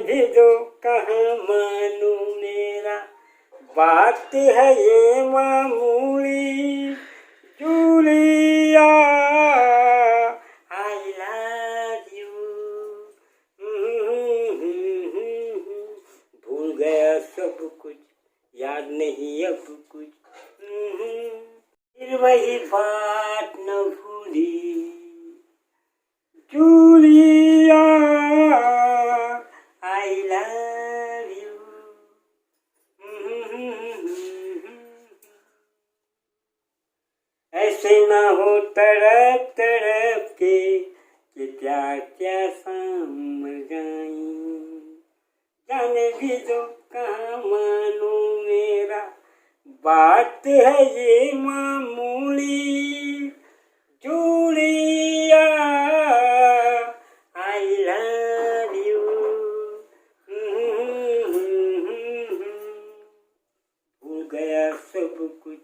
भी दो कहाँ मानू मेरा, बात है ये मामूली। Julia I love you. भूल गया सब कुछ, याद नहीं अब कुछ। फिर वही बात न भूली। Julia I love you. ऐसे ना हो तड़प तड़प के कि क्या क्या शाम गाई। जाने भी दो कहाँ मानो मेरा, बात है ये मामूली। Julia I love you. भूल गया सब कुछ,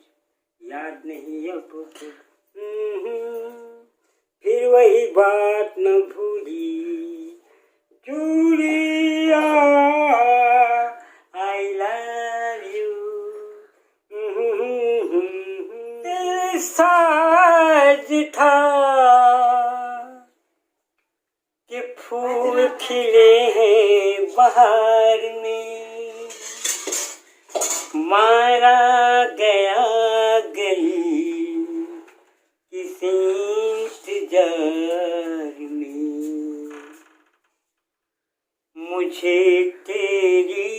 याद नहीं अब कुछ। फिर वही बात न भूली। Julia I love you. दिल साज था कि फूल खिले हैं बहार में, मारा गया गली किसी इंतजार में। मुझे तेरी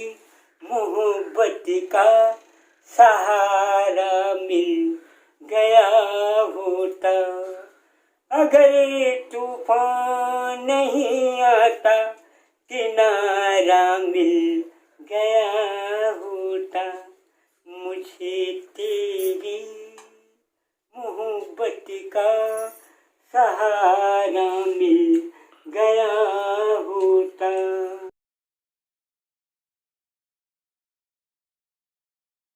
मोहब्बत का सहारा मिल गया होता, अगर तूफान नहीं आता किनारा मिल गया होता। मुझे तेरी मोहब्बत का सहारा मिल गया होता।